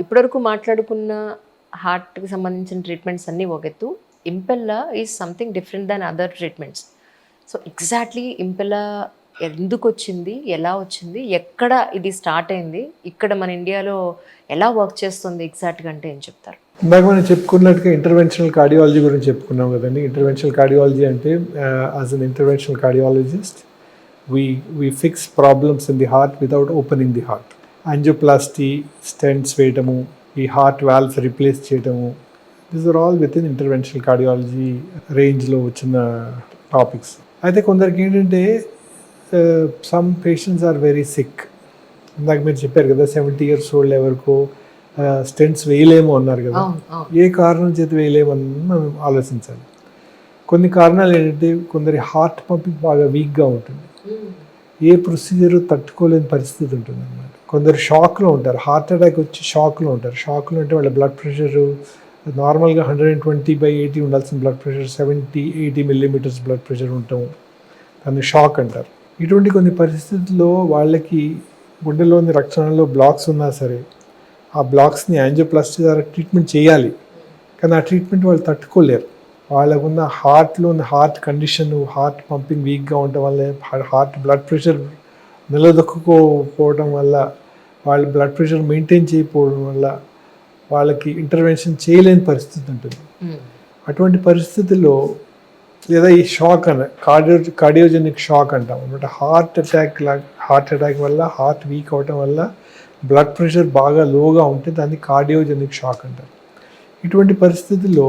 ఇప్పటివరకు మాట్లాడుకున్న హార్ట్‌కి సంబంధించిన ట్రీట్మెంట్స్ అన్నీ ఒక ఎత్తు. Impella is something different than other treatments. So, exactly Impella ఎందుకొచ్చింది? ఎలా వచ్చింది? ఎక్కడ ఇది స్టార్ట్ అయింది? ఇక్కడ మన ఇండియాలో ఎలా వర్క్ చేస్తుంది ఎగ్జాక్ట్‌గా అంటే ఏం చెప్తారు? ఇందాక మనం చెప్పుకున్నట్టుగా ఇంటర్వెన్షనల్ కార్డియాలజీ గురించి చెప్పుకున్నాం కదండి. ఇంటర్వెన్షనల్ కార్డియాలజీ అంటే as an interventional cardiologist we fix problems in the heart without opening the heart. Angioplasty, stents వేయటము, ఈ హార్ట్ వాల్వ్స్ రీప్లేస్ చేయటము, these are all within interventional cardiology రేంజ్లో వచ్చిన టాపిక్స్. అయితే కొందరికి ఏంటంటే some patients are very sick. ఇందాక మీరు చెప్పారు కదా 70 years old ఎవరికో స్టెంట్స్ వేయలేము అన్నారు కదా. ఏ కారణం చేత వేయలేమని మనం ఆలోచించాలి. కొన్ని కారణాలు ఏంటంటే కొందరి హార్ట్ పంపింగ్ బాగా వీక్గా ఉంటుంది, ఏ ప్రొసీజర్ తట్టుకోలేని పరిస్థితి ఉంటుంది అన్నమాట. కొందరు షాక్లో ఉంటారు, హార్ట్ అటాక్ వచ్చి షాక్లో ఉంటారు. షాక్లో అంటే వాళ్ళ బ్లడ్ ప్రెషరు నార్మల్గా 120/80 ఉండాల్సిన blood pressure 70-80 millimeters blood pressure ఉండటం, దాన్ని షాక్ అంటారు. ఇటువంటి కొన్ని పరిస్థితుల్లో వాళ్ళకి గుండెలోని రక్తనాళాల్లో బ్లాక్స్ ఉన్నా సరే ఆ బ్లాక్స్ని యాంజియోప్లాస్టీ ద్వారా ట్రీట్మెంట్ చేయాలి, కానీ ఆ ట్రీట్మెంట్ వాళ్ళు తట్టుకోలేరు. వాళ్ళకున్న హార్ట్ కండిషన్, హార్ట్ పంపింగ్ వీక్గా ఉండటం వల్ల, హార్ట్ బ్లడ్ ప్రెషర్ నిలదొక్కుకోపోవడం వల్ల, వాళ్ళ బ్లడ్ ప్రెషర్ మెయింటైన్ చేయకపోవడం వల్ల వాళ్ళకి ఇంటర్వెన్షన్ చేయలేని పరిస్థితి ఉంటుంది. అటువంటి పరిస్థితుల్లో లేదా ఈ షాక్ కార్డియోజెనిక్ షాక్ అంటాం అనమాట. హార్ట్ అటాక్ వల్ల హార్ట్ వీక్ అవటం వల్ల బ్లడ్ ప్రెషర్ బాగా లోగా ఉంటే దాన్ని కార్డియోజెనిక్ షాక్ అంటారు. ఇటువంటి పరిస్థితుల్లో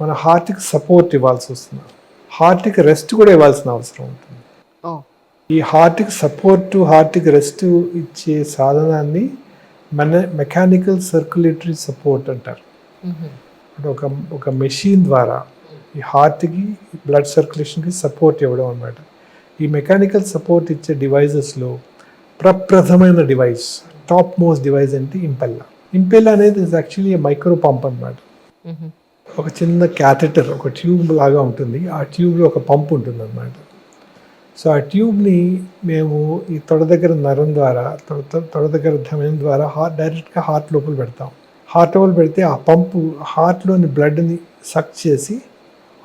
మన హార్ట్కి సపోర్ట్ ఇవ్వాల్సి వస్తుంది, హార్ట్కి రెస్ట్ కూడా ఇవ్వాల్సిన అవసరం ఉంటుంది. ఈ హార్ట్కి సపోర్టు, హార్ట్కి రెస్ట్ ఇచ్చే సాధనాన్ని మెకానికల్ సర్క్యులేటరీ సపోర్ట్ అంటారు. అంటే ఒక మెషిన్ ద్వారా ఈ హార్ట్కి బ్లడ్ సర్క్యులేషన్కి సపోర్ట్ ఇవ్వడం అనమాట. ఈ మెకానికల్ సపోర్ట్ ఇచ్చే డివైజెస్లో ప్రప్రథమైన డివైస్, టాప్ మోస్ట్ డివైస్ అంటే ఇంపెల్లా. ఇంపెల్లా అనేది ఇస్ యాక్చువల్లీ మైక్రో పంప్ అనమాట. ఒక చిన్న క్యాథెటర్, ఒక ట్యూబ్ లాగా ఉంటుంది. ఆ ట్యూబ్లో ఒక పంప్ ఉంటుంది అన్నమాట. సో ఆ ట్యూబ్ని మేము ఈ తొడ దగ్గర నరం ద్వారా, తొడ దగ్గర ధమనం ద్వారా డైరెక్ట్గా హార్ట్ లోపల పెడతాం. హార్ట్ లోపల పెడితే ఆ పంపు హార్ట్లోని బ్లడ్ని సక్ చేసి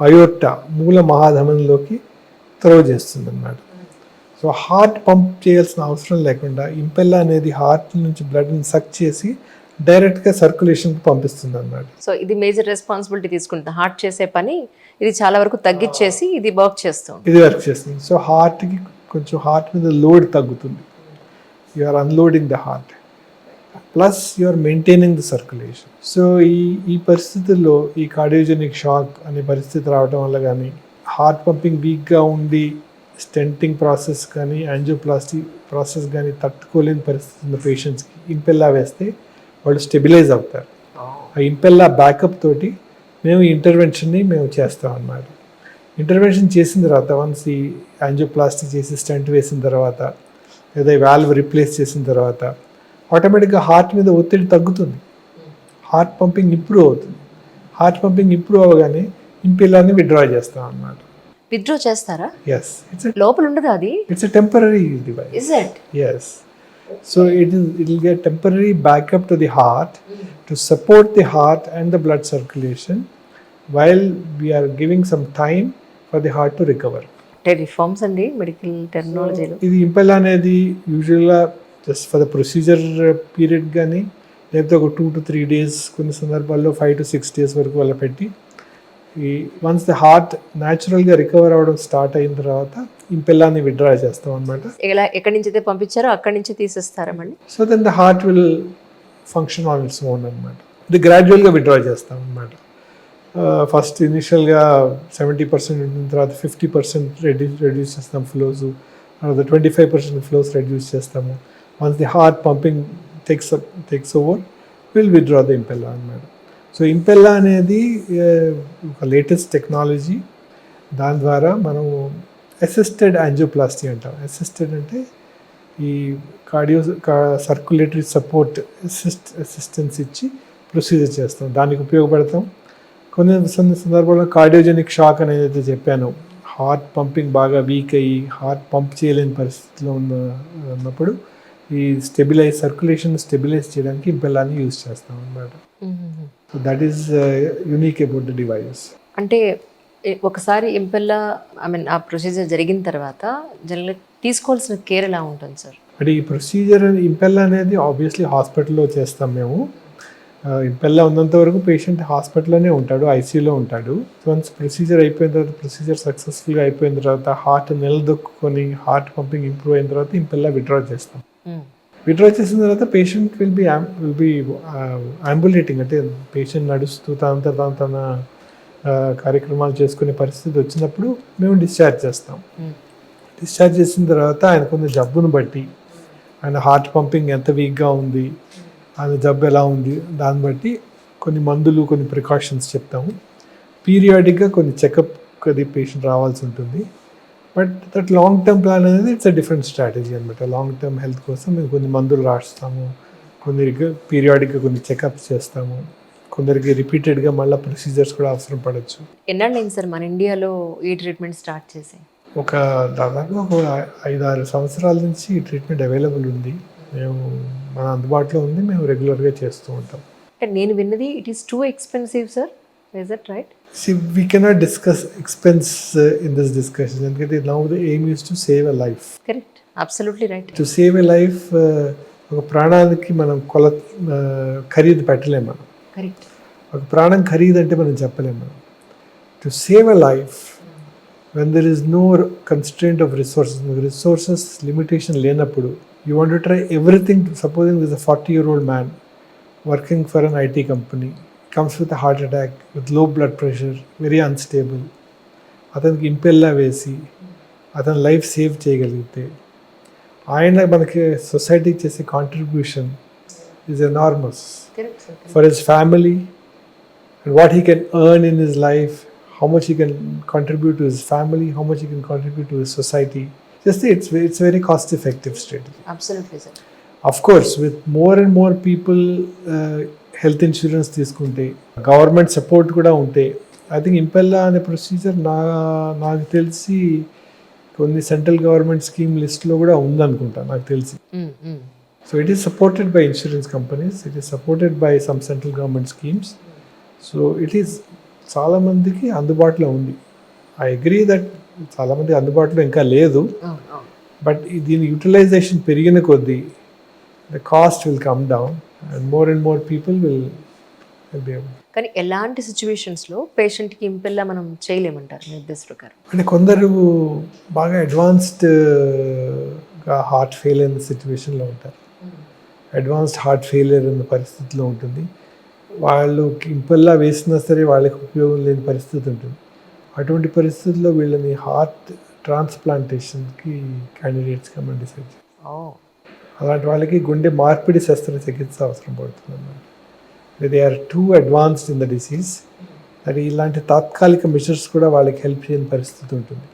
అయోర్టా, మూల మహాధమనంలోకి త్రో చేస్తుంది అన్నమాట. సో హార్ట్ పంప్ చేయాల్సిన అవసరం లేకుండా ఇంపెల్లా అనేది హార్ట్ నుంచి బ్లడ్ని సక్ చేసి డైరెక్ట్గా సర్క్యులేషన్కి పంపిస్తుంది అన్నమాట. సో ఇది మేజర్ రెస్పాన్సిబిలిటీ తీసుకుంటుంది. హార్ట్ చేసే పని ఇది చాలా వరకు తగ్గించేసి ఇది వర్క్ చేస్తుంది. సో హార్ట్కి కొంచెం హార్ట్ మీద లోడ్ తగ్గుతుంది. You are unloading the heart plus you are maintaining the circulation. So ఈ పరిస్థితుల్లో ఈ కార్డియోజెనిక్ షాక్ అనే పరిస్థితి రావడం వల్ల కానీ, హార్ట్ పంపింగ్ వీక్గా ఉండి స్టెంటింగ్ ప్రాసెస్ కానీ, యాంజియోప్లాస్టీ ప్రాసెస్ కానీ తట్టుకోలేని పరిస్థితి ఉన్న పేషెంట్స్కి ఇంపెల్లా వేస్తే వాళ్ళు స్టెబిలైజ్ అవుతారు. ఆ ఇంపెల్లా బ్యాకప్ తోటి మేము ఇంటర్వెన్షన్ని చేస్తాం అన్నమాట. ఇంటర్వెన్షన్ చేసిన తర్వాత, వన్స్ ఈ యాంజియోప్లాస్టీ చేసి స్టెంట్ వేసిన తర్వాత, లేదా వాల్వ్ రిప్లేస్ చేసిన తర్వాత ఆటోమేటిక్గా హార్ట్ మీద ఒత్తిడి తగ్గుతుంది, హార్ట్ పంపింగ్ ఇంప్రూవ్ అవుతుంది. హార్ట్ పంపింగ్ ఇంప్రూవ్ అవ్వగానే ఇంపెల్లాని విత్డ్రా చేస్తాం అన్నమాట. విత్డ్రా చేస్తారా? Yes, లోపల ఉండదు అది. It's a temporary device. Is it? Yes. So it will get temporary backup to the heart to support the heart and the blood circulation while we are giving some time for the heart to recover. Reforms అండి medical టెర్మినాలజీలో. ఇది ఇంపెల్లా అనేది యూజువల్గా just for the procedure period కానీ, లేకపోతే ఒక 2 to 3 days, కొన్ని సందర్భాల్లో 5 to 6 days వరకు వాళ్ళ పెట్టి, ఈ వన్స్ ద హార్ట్ న్యాచురల్గా రికవర్ అవ్వడం స్టార్ట్ అయిన తర్వాత ఇంపెల్లాని విత్డ్రా చేస్తాం అనమాట. ఎక్కడి నుంచి అయితే పంపించారో అక్కడి నుంచి తీసేస్తారా మళ్ళీ? So then the heart will function on its own అనమాట. ఇది గ్రాడ్యువల్గా విత్డ్రా చేస్తాం అనమాట. ఫస్ట్ ఇనిషియల్గా 70% ఉన్న తర్వాత 50% రెడ్యూస్ చేస్తాం ఫ్లోస్, తర్వాత 25% ఫ్లోస్ రెడ్యూస్ చేస్తాము. Once the heart pumping takes over will withdraw the Impella అనమాట. సో ఇంపెల్లా అనేది ఒక లేటెస్ట్ టెక్నాలజీ. దాని ద్వారా మనం అసిస్టెడ్ యాంజియోప్లాస్టీ అంటాం. అసిస్టెడ్ అంటే ఈ సర్క్యులేటరీ సపోర్ట్ అసిస్టెన్స్ ఇచ్చి ప్రొసీజర్ చేస్తాం, దానికి ఉపయోగపడతాం. కొన్ని సందర్భాల్లో కార్డియోజెనిక్ షాక్ అనేది అయితే చెప్పాను, హార్ట్ పంపింగ్ బాగా వీక్ అయ్యి హార్ట్ పంప్ చేయలేని పరిస్థితిలో ఉన్నప్పుడు ఈ సర్క్యులేషన్ స్టెబిలైజ్ చేయడానికి ఇంపెల్లాని యూజ్ చేస్తాం అనమాట. So that is unique about the device. అంటే ఒకసారి ఇంపెల్లా ఆ ప్రొసీజర్ జరిగిన తర్వాత జనరల్గా తీసుకోవాల్సిన కేర్ ఎలా ఉంటుంది సార్? అంటే ఈ ప్రొసీజర్ ఇంపెల్లా అనేది ఆబ్వియస్లీ హాస్పిటల్లో చేస్తాం మేము. ఇంపెల్లా ఉన్నంత వరకు పేషెంట్ హాస్పిటల్లోనే ఉంటాడు, ఐసీయూలో ఉంటాడు. వన్స్ ప్రొసీజర్ అయిపోయిన తర్వాత, ప్రొసీజర్ సక్సెస్ఫుల్గా అయిపోయిన తర్వాత, హార్ట్ నిలదొక్కుని హార్ట్ పంపింగ్ ఇంప్రూవ్ అయిన తర్వాత ఇంపెల్లా విత్డ్రా చేస్తాం. విత్డ్రా చేసిన తర్వాత పేషెంట్ విల్ బి అంబులేటింగ్, అంటే పేషెంట్ నడుస్తూ తన కార్యక్రమాలు చేసుకునే పరిస్థితి వచ్చినప్పుడు మేము డిశ్చార్జ్ చేస్తాం. డిశ్చార్జ్ చేసిన తర్వాత ఆయనకున్న జబ్బును బట్టి, ఆయన హార్ట్ పంపింగ్ ఎంత వీక్గా ఉంది, ఆయన జబ్బు ఎలా ఉంది, దాన్ని బట్టి కొన్ని మందులు, కొన్ని ప్రికాషన్స్ చెప్తాము. పీరియాడిక్గా కొన్ని చెకప్ అది పేషెంట్ రావాల్సి ఉంటుంది. But that long term plan అనేది ఇట్స్ అ డిఫరెంట్ స్ట్రాటజీ అనమాట. లాంగ్ టర్మ్ హెల్త్ కోసం మేము కొన్ని మందులు రాస్తాము, కొందరికి పీరియాడిక్గా కొన్ని చెకప్స్ చేస్తాము, కొందరికి రిపీటెడ్గా మళ్ళీ ప్రొసీజర్స్ కూడా అవసరం పడవచ్చు. ఎన్నాళ్ళైంది సార్ మన ఇండియాలో ఈ ట్రీట్మెంట్ స్టార్ట్ చేసి? దాదాపు ఒక 5-6 సంవత్సరాల నుంచి ఈ ట్రీట్మెంట్ అవైలబుల్ ఉంది. మేము మన అందుబాటులో ఉంది, మేము రెగ్యులర్గా చేస్తూ ఉంటాం. అంటే నేను విన్నది it is too expensive sir, is that right? See, we cannot discuss expense in this discussion. And now the aim is to save a life. Correct. Absolutely right. To save a life, ఒక ప్రాణానికి మనం ఖరీదు పెట్టలేము మనం. Correct. ఒక ప్రాణం ఖరీదు అంటే మనం చెప్పలేము మనం. To save a life when there is no constraint of resources limitation లేనప్పుడు, you want to try everything. Supposing this a 40-year-old man working for an IT company, comes with a heart attack, with low blood pressure, very unstable. అతనికి ఇంపెల్లా వేసి అతని life save చేయగలిగితే, ఆయన మనకి సొసైటీకి చేసే contribution is enormous for his family and what he can earn in his life, how much he can contribute to his family, how much he can contribute to his society. Just it's very cost effective strategy. Absolutely sir. Of course, with more and more people health insurance తీసుకుంటే, government support కూడా ఉంటే, I think ఇంపెల్లా అనే procedure నాకు తెలిసి కొన్ని central government scheme లిస్ట్లో కూడా ఉందనుకుంటా నాకు తెలిసి. So it is supported by insurance companies, it is supported by some central government schemes. So it is చాలామందికి అందుబాటులో ఉంది. ఐ అగ్రీ దట్ చాలామంది అందుబాటులో ఇంకా లేదు, బట్ దీని యూటిలైజేషన్ పెరిగిన కొద్దీ the cost will come down and more people will be able. కానీ ఎలాంటి సిచ్యువేషన్స్లో పేషెంట్కి ఇంపెల్లా మనం చేయలేమంటారు మీ ఉద్దేశ ప్రకారం? అంటే కొందరు బాగా అడ్వాన్స్డ్గా హార్ట్ ఫెయిల్ అయిన సిచ్యువేషన్లో ఉంటారు. అడ్వాన్స్డ్ హార్ట్ ఫెయిలియర్ అన్న పరిస్థితిలో ఉంటుంది. వాళ్ళు ఇంపెల్లా వేసినా సరే వాళ్ళకి ఉపయోగం లేని పరిస్థితి ఉంటుంది. అటువంటి పరిస్థితుల్లో వీళ్ళని హార్ట్ ట్రాన్స్ప్లాంటేషన్కి క్యాండిడేట్స్గా మనం డిసైడ్ చేస్తాం. అలాంటి వాళ్ళకి గుండె మార్పిడి శస్త్రచికిత్స అవసరం పడుతుంది అన్నమాట. They are too advanced in the disease. అది ఇలాంటి తాత్కాలిక మెజర్స్ కూడా వాళ్ళకి హెల్ప్ చేయని పరిస్థితి ఉంటుంది.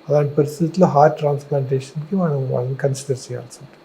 అలాంటి పరిస్థితుల్లో హార్ట్ ట్రాన్స్ప్లాంటేషన్కి వాళ్ళని కన్సిడర్ చేయాల్సి ఉంటుంది.